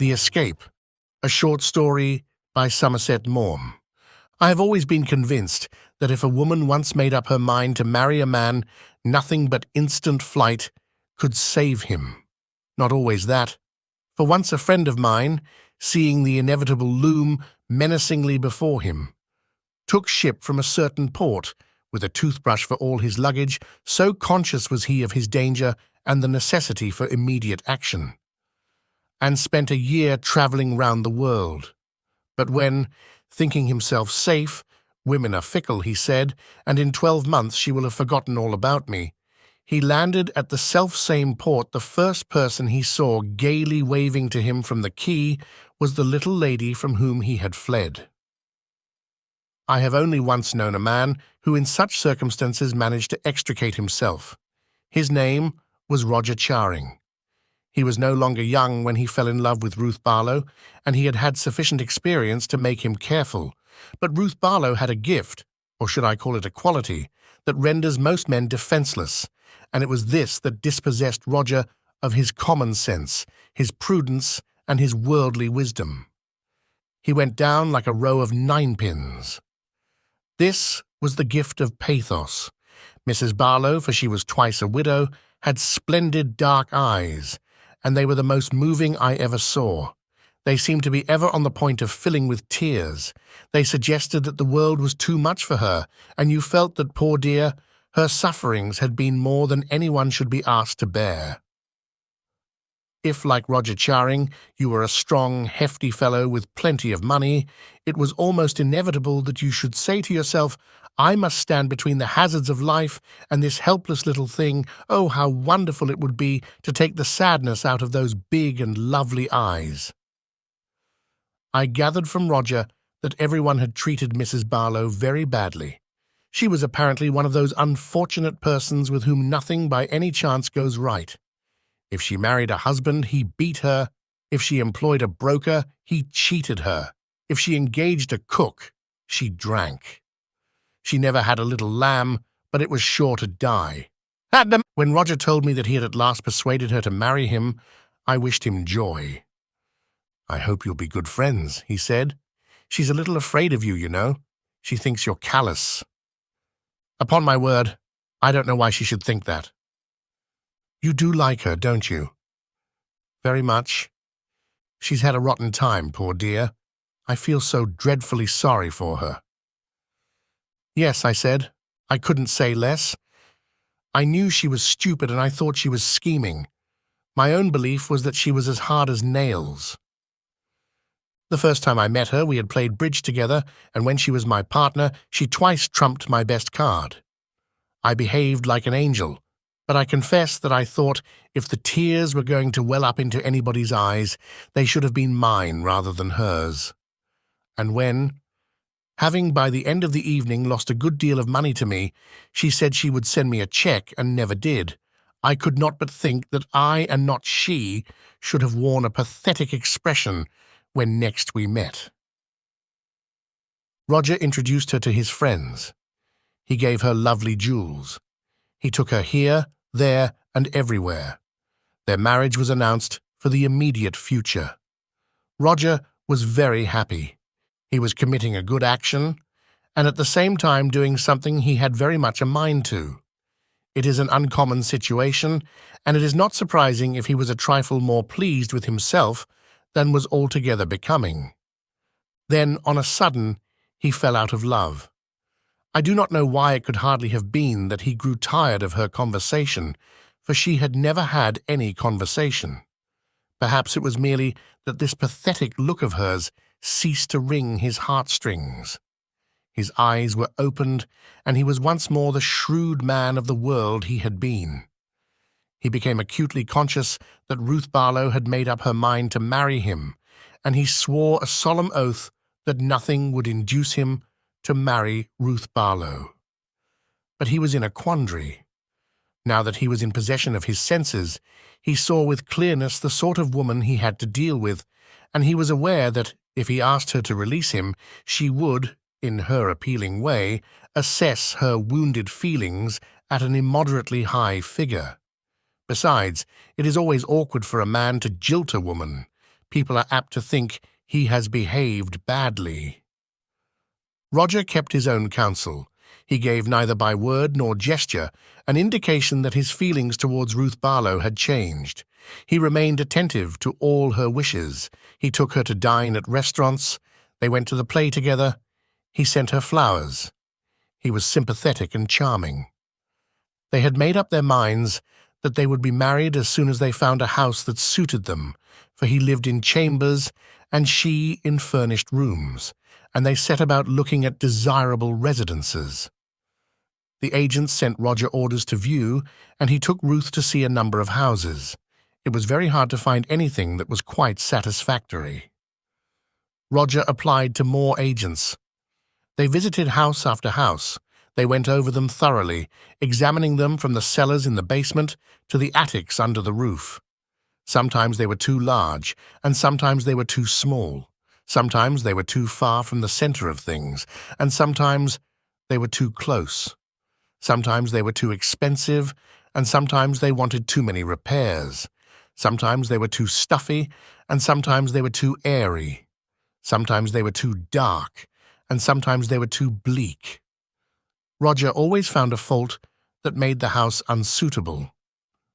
The Escape, a short story by Somerset Maugham. I have always been convinced that if a woman once made up her mind to marry a man, nothing but instant flight could save him. Not always that. For once a friend of mine, seeing the inevitable loom menacingly before him, took ship from a certain port, with a toothbrush for all his luggage, so conscious was he of his danger and the necessity for immediate action, and spent a year travelling round the world. But when, thinking himself safe, women are fickle, he said, and in 12 months she will have forgotten all about me, he landed at the self-same port, the first person he saw gaily waving to him from the quay was the little lady from whom he had fled. I have only once known a man who in such circumstances managed to extricate himself. His name was Roger Charing. He was no longer young when he fell in love with Ruth Barlow, and he had had sufficient experience to make him careful. But Ruth Barlow had a gift, or should I call it a quality, that renders most men defenceless, and it was this that dispossessed Roger of his common sense, his prudence, and his worldly wisdom. He went down like a row of ninepins. This was the gift of pathos. Mrs. Barlow, for she was twice a widow, had splendid dark eyes, and they were the most moving I ever saw. They seemed to be ever on the point of filling with tears. They suggested that the world was too much for her, and you felt that, poor dear, her sufferings had been more than anyone should be asked to bear. If, like Roger Charing, you were a strong, hefty fellow with plenty of money, it was almost inevitable that you should say to yourself, I must stand between the hazards of life and this helpless little thing. Oh, how wonderful it would be to take the sadness out of those big and lovely eyes. I gathered from Roger that everyone had treated Mrs. Barlow very badly. She was apparently one of those unfortunate persons with whom nothing by any chance goes right. If she married a husband, he beat her. If she employed a broker, he cheated her. If she engaged a cook, she drank. She never had a little lamb, but it was sure to die. When Roger told me that he had at last persuaded her to marry him, I wished him joy. I hope you'll be good friends, he said. She's a little afraid of you, you know. She thinks you're callous. Upon my word, I don't know why she should think that. You do like her, don't you? Very much. She's had a rotten time, poor dear. I feel so dreadfully sorry for her. Yes, I said. I couldn't say less. I knew she was stupid and I thought she was scheming. My own belief was that she was as hard as nails. The first time I met her, we had played bridge together, and when she was my partner, she twice trumped my best card. I behaved like an angel, but I confess that I thought if the tears were going to well up into anybody's eyes, they should have been mine rather than hers. And when, having by the end of the evening lost a good deal of money to me, she said she would send me a cheque and never did, I could not but think that I and not she should have worn a pathetic expression when next we met. Roger introduced her to his friends. He gave her lovely jewels. He took her here, there, and everywhere. Their marriage was announced for the immediate future. Roger was very happy. He was committing a good action, and at the same time doing something he had very much a mind to. It is an uncommon situation, and it is not surprising if he was a trifle more pleased with himself than was altogether becoming. Then, on a sudden, he fell out of love. I do not know why it could hardly have been that he grew tired of her conversation, for she had never had any conversation. Perhaps it was merely that this pathetic look of hers ceased to wring his heartstrings. His eyes were opened, and he was once more the shrewd man of the world he had been. He became acutely conscious that Ruth Barlow had made up her mind to marry him, and he swore a solemn oath that nothing would induce him to marry Ruth Barlow. But he was in a quandary. Now that he was in possession of his senses, he saw with clearness the sort of woman he had to deal with, and he was aware that, if he asked her to release him, she would, in her appealing way, assess her wounded feelings at an immoderately high figure. Besides, it is always awkward for a man to jilt a woman. people are apt to think he has behaved badly. Roger kept his own counsel. He gave neither by word nor gesture an indication that his feelings towards Ruth Barlow had changed. He remained attentive to all her wishes. He took her to dine at restaurants. They went to the play together. He sent her flowers. He was sympathetic and charming. They had made up their minds that they would be married as soon as they found a house that suited them, for he lived in chambers and she in furnished rooms, and they set about looking at desirable residences. The agent sent Roger orders to view, and he took Ruth to see a number of houses. It was very hard to find anything that was quite satisfactory. Roger applied to more agents. They visited house after house. They went over them thoroughly, examining them from the cellars in the basement to the attics under the roof. Sometimes they were too large, and sometimes they were too small. Sometimes they were too far from the center of things, and sometimes they were too close. Sometimes they were too expensive, and sometimes they wanted too many repairs. Sometimes they were too stuffy, and sometimes they were too airy. Sometimes they were too dark, and sometimes they were too bleak. Roger always found a fault that made the house unsuitable.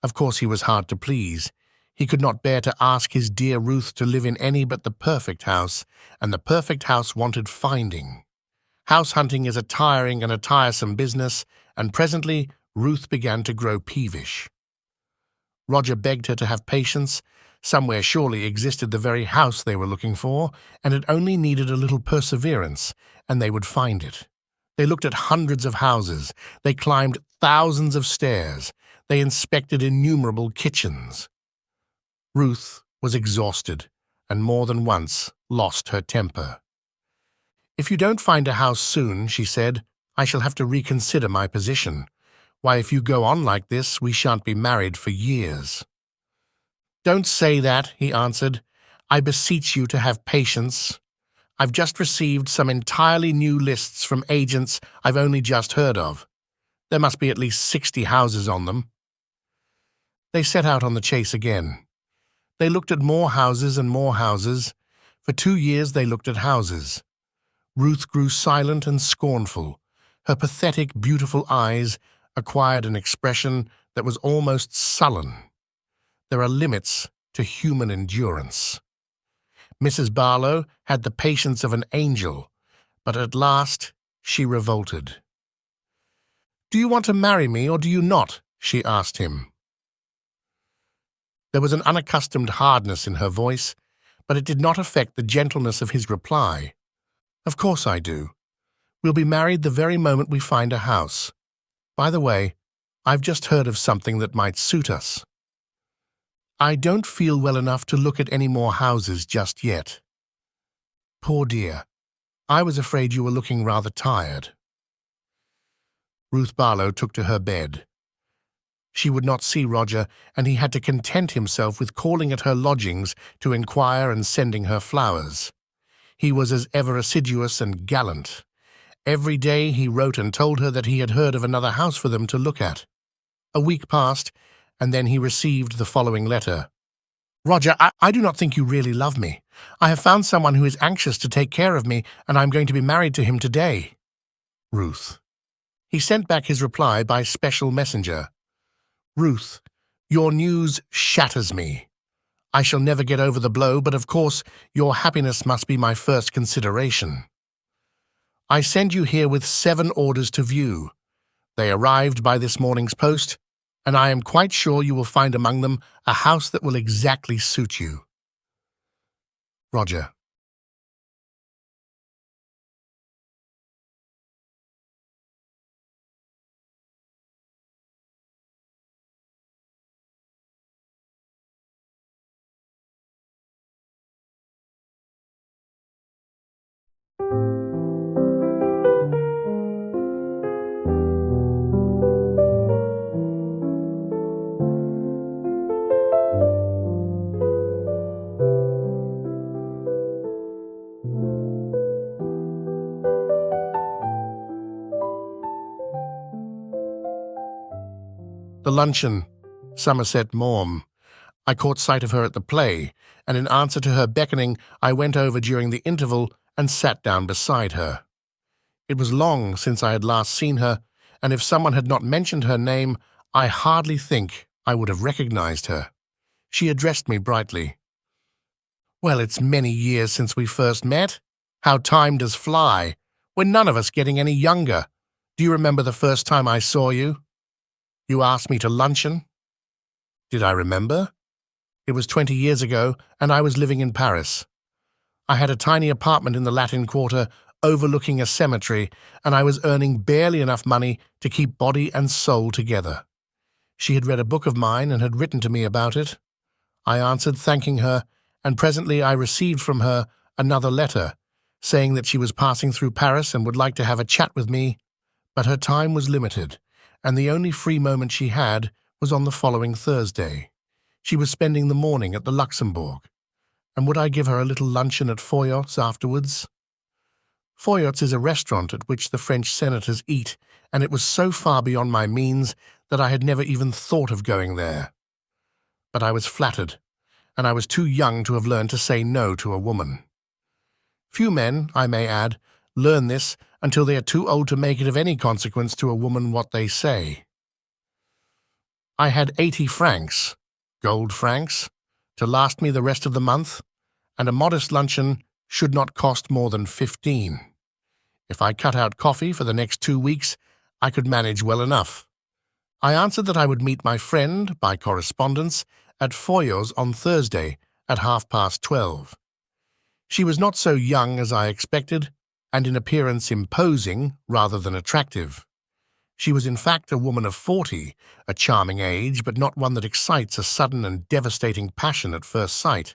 Of course, he was hard to please. He could not bear to ask his dear Ruth to live in any but the perfect house, and the perfect house wanted finding. House hunting is a tiring and a tiresome business, and presently Ruth began to grow peevish. Roger begged her to have patience. Somewhere surely existed the very house they were looking for, and it only needed a little perseverance, and they would find it. They looked at hundreds of houses. They climbed thousands of stairs. They inspected innumerable kitchens. Ruth was exhausted, and more than once lost her temper. "If you don't find a house soon," she said, "I shall have to reconsider my position. Why, if you go on like this, we shan't be married for years." "Don't say that," he answered. "I beseech you to have patience. I've just received some entirely new lists from agents I've only just heard of. There must be at least 60 houses on them." They set out on the chase again. They looked at more houses and more houses. For 2 years they looked at houses. Ruth grew silent and scornful. Her pathetic, beautiful eyes acquired an expression that was almost sullen. There are limits to human endurance. Mrs. Barlow had the patience of an angel, but at last she revolted. "Do you want to marry me or do you not?" she asked him. There was an unaccustomed hardness in her voice, but it did not affect the gentleness of his reply. "Of course I do. We'll be married the very moment we find a house. By the way, I've just heard of something that might suit us. I don't feel well enough to look at any more houses just yet." "Poor dear, I was afraid you were looking rather tired." Ruth Barlow took to her bed. She would not see Roger, and he had to content himself with calling at her lodgings to inquire and sending her flowers. He was as ever assiduous and gallant. Every day he wrote and told her that he had heard of another house for them to look at. A week passed, and then he received the following letter. "Roger, I do not think you really love me. I have found someone who is anxious to take care of me, and I am going to be married to him today. Ruth." He sent back his reply by special messenger. "Ruth, your news shatters me. I shall never get over the blow, but of course your happiness must be my first consideration. I send you here with 7 orders to view. They arrived by this morning's post, and I am quite sure you will find among them a house that will exactly suit you. Roger." The Luncheon, Somerset Maugham. I caught sight of her at the play, and in answer to her beckoning, I went over during the interval and sat down beside her. It was long since I had last seen her, and if someone had not mentioned her name, I hardly think I would have recognized her. She addressed me brightly. "Well, it's many years since we first met. How time does fly. We're none of us getting any younger. Do you remember the first time I saw you? You asked me to luncheon." Did I remember? It was 20 years ago, and I was living in Paris. I had a tiny apartment in the Latin Quarter overlooking a cemetery, and I was earning barely enough money to keep body and soul together. She had read a book of mine and had written to me about it. I answered, thanking her, and presently I received from her another letter, saying that she was passing through Paris and would like to have a chat with me, but her time was limited, and the only free moment she had was on the following Thursday. She was spending the morning at the Luxembourg, and would I give her a little luncheon at Foyot's afterwards? Foyot's is a restaurant at which the French senators eat, and it was so far beyond my means that I had never even thought of going there. But I was flattered, and I was too young to have learned to say no to a woman. Few men, I may add, learn this until they are too old to make it of any consequence to a woman what they say. I had 80 francs, gold francs, to last me the rest of the month, and a modest luncheon should not cost more than 15. If I cut out coffee for the next 2 weeks, I could manage well enough. I answered that I would meet my friend, by correspondence, at Foyot's on Thursday at 12:30. She was not so young as I expected, and in appearance imposing rather than attractive. She was in fact a woman of 40, a charming age, but not one that excites a sudden and devastating passion at first sight,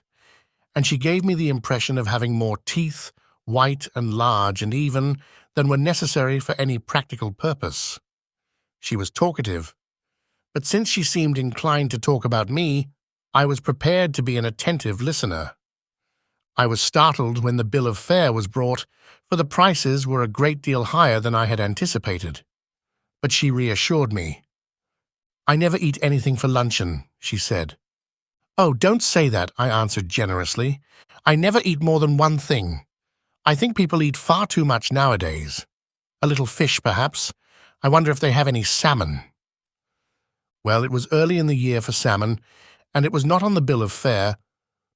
and she gave me the impression of having more teeth, white and large and even, than were necessary for any practical purpose. She was talkative, but since she seemed inclined to talk about me, I was prepared to be an attentive listener. I was startled when the bill of fare was brought, for the prices were a great deal higher than I had anticipated. But she reassured me. "I never eat anything for luncheon," she said. "Oh, don't say that," I answered generously. "I never eat more than one thing. I think people eat far too much nowadays. A little fish, perhaps. I wonder if they have any salmon." Well, it was early in the year for salmon, and it was not on the bill of fare,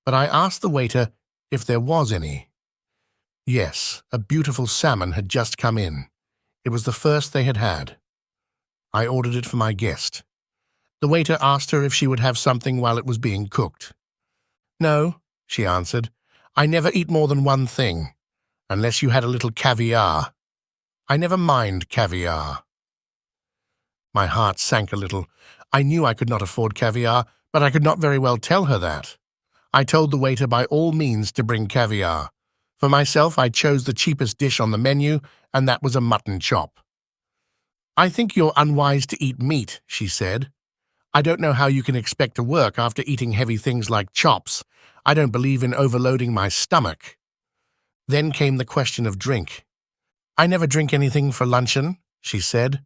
but I asked the waiter if there was any. Yes, a beautiful salmon had just come in. It was the first they had had. I ordered it for my guest. The waiter asked her if she would have something while it was being cooked. "No," she answered, "I never eat more than one thing, unless you had a little caviar. I never mind caviar." My heart sank a little. I knew I could not afford caviar, but I could not very well tell her that. I told the waiter by all means to bring caviar. For myself, I chose the cheapest dish on the menu, and that was a mutton chop. "I think you're unwise to eat meat," she said. "I don't know how you can expect to work after eating heavy things like chops. I don't believe in overloading my stomach." Then came the question of drink. "I never drink anything for luncheon," she said.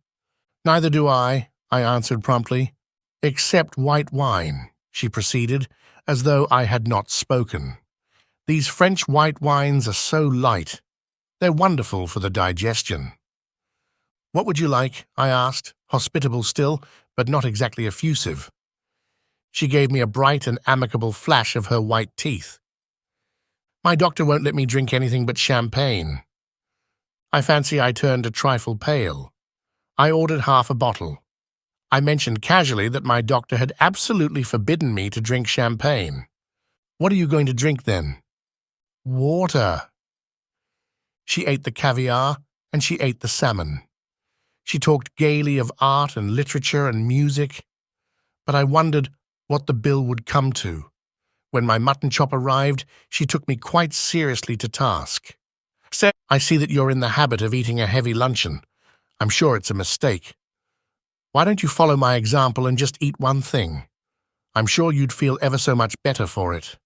"Neither do I," I answered promptly. "Except white wine," she proceeded, as though I had not spoken. "These French white wines are so light. They're wonderful for the digestion." "What would you like?" I asked, hospitable still, but not exactly effusive. She gave me a bright and amicable flash of her white teeth. "My doctor won't let me drink anything but champagne." I fancy I turned a trifle pale. I ordered half a bottle. I mentioned casually that my doctor had absolutely forbidden me to drink champagne. "What are you going to drink then?" "Water." She ate the caviar, and she ate the salmon. She talked gaily of art and literature and music, but I wondered what the bill would come to. When my mutton chop arrived, she took me quite seriously to task. "I see that you're in the habit of eating a heavy luncheon. I'm sure it's a mistake. Why don't you follow my example and just eat one thing? I'm sure you'd feel ever so much better for it."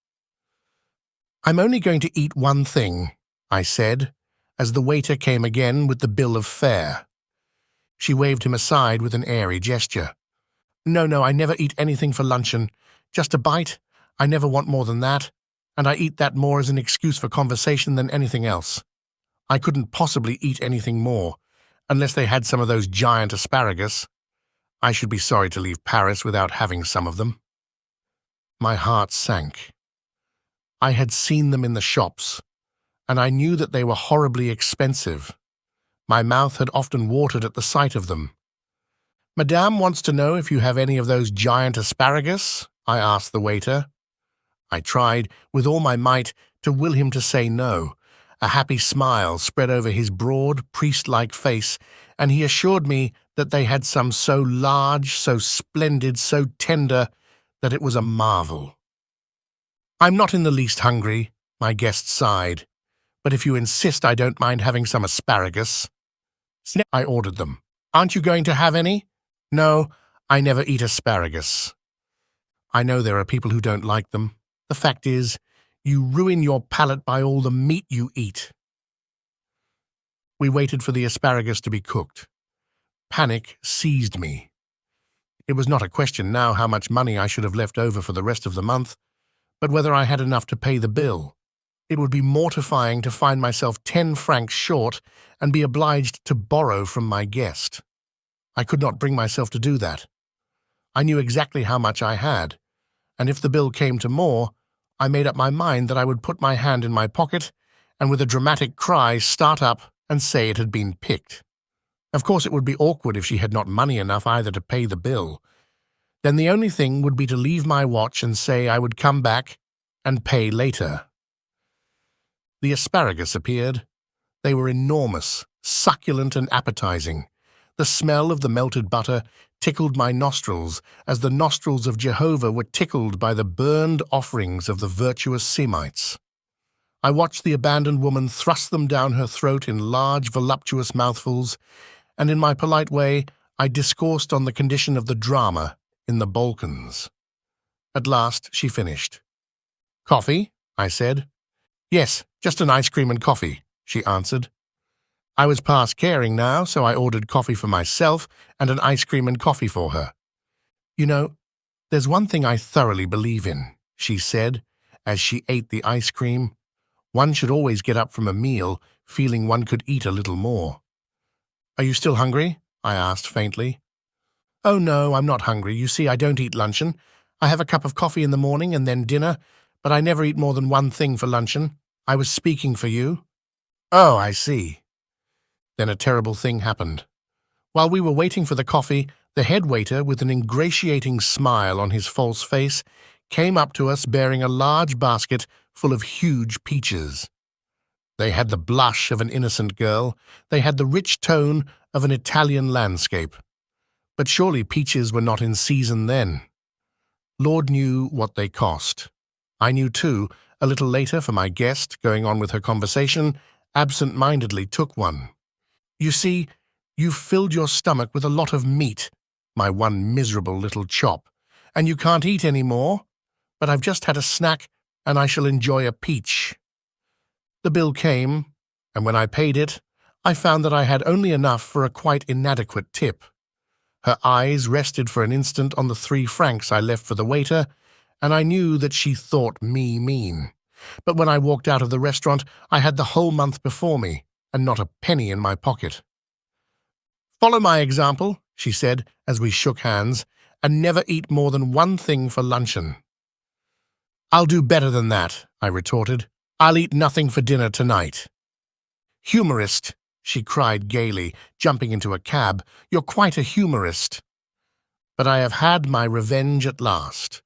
"I'm only going to eat one thing," I said, as the waiter came again with the bill of fare. She waved him aside with an airy gesture. No, I never eat anything for luncheon. Just a bite. I never want more than that, and I eat that more as an excuse for conversation than anything else. I couldn't possibly eat anything more, unless they had some of those giant asparagus. I should be sorry to leave Paris without having some of them. My heart sank. I had seen them in the shops, and I knew that they were horribly expensive. My mouth had often watered at the sight of them. "Madame wants to know if you have any of those giant asparagus?" I asked the waiter. I tried, with all my might, to will him to say no. A happy smile spread over his broad, priest-like face, and he assured me that they had some so large, so splendid, so tender, that it was a marvel. "I'm not in the least hungry," my guest sighed, "but if you insist, I don't mind having some asparagus." I ordered them. "Aren't you going to have any?" "No, I never eat asparagus." I know there are people who don't like them. The fact is, you ruin your palate by all the meat you eat. We waited for the asparagus to be cooked. Panic seized me. It was not a question now how much money I should have left over for the rest of the month, but whether I had enough to pay the bill. It would be mortifying to find myself 10 francs short and be obliged to borrow from my guest. I could not bring myself to do that. I knew exactly how much I had, and if the bill came to more, I made up my mind that I would put my hand in my pocket and with a dramatic cry start up and say it had been picked. Of course it would be awkward if she had not money enough either to pay the bill. Then the only thing would be to leave my watch and say I would come back and pay later. The asparagus appeared. They were enormous, succulent and appetizing. The smell of the melted butter tickled my nostrils as the nostrils of Jehovah were tickled by the burned offerings of the virtuous Semites. I watched the abandoned woman thrust them down her throat in large, voluptuous mouthfuls, and in my polite way I discoursed on the condition of the drama in the Balkans. At last she finished. "Coffee?" I said. "Yes, just an ice cream and coffee," she answered. I was past caring now, so I ordered coffee for myself and an ice cream and coffee for her. "You know, there's one thing I thoroughly believe in," she said, as she ate the ice cream. "One should always get up from a meal feeling one could eat a little more." "Are you still hungry?" I asked faintly. "Oh, no, I'm not hungry. You see, I don't eat luncheon. I have a cup of coffee in the morning and then dinner, but I never eat more than one thing for luncheon. I was speaking for you." "Oh, I see." Then a terrible thing happened. While we were waiting for the coffee, the head waiter, with an ingratiating smile on his false face, came up to us bearing a large basket full of huge peaches. They had the blush of an innocent girl. They had the rich tone of an Italian landscape. But surely peaches were not in season then. Lord knew what they cost. I knew too. A little later, for my guest, going on with her conversation, absent-mindedly took one. "You see, you've filled your stomach with a lot of meat, my one miserable little chop, and you can't eat any more, but I've just had a snack and I shall enjoy a peach." The bill came, and when I paid it, I found that I had only enough for a quite inadequate tip. Her eyes rested for an instant on the 3 francs I left for the waiter, and I knew that she thought me mean. But when I walked out of the restaurant, I had the whole month before me, and not a penny in my pocket. "Follow my example," she said as we shook hands, "and never eat more than one thing for luncheon." "I'll do better than that," I retorted. "I'll eat nothing for dinner tonight." "Humorist," she cried gaily, jumping into a cab. "You're quite a humorist." But I have had my revenge at last.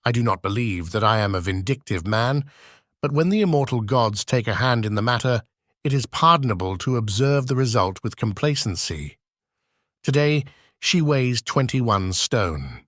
I do not believe that I am a vindictive man, but when the immortal gods take a hand in the matter, it is pardonable to observe the result with complacency. Today she weighs 21 stone.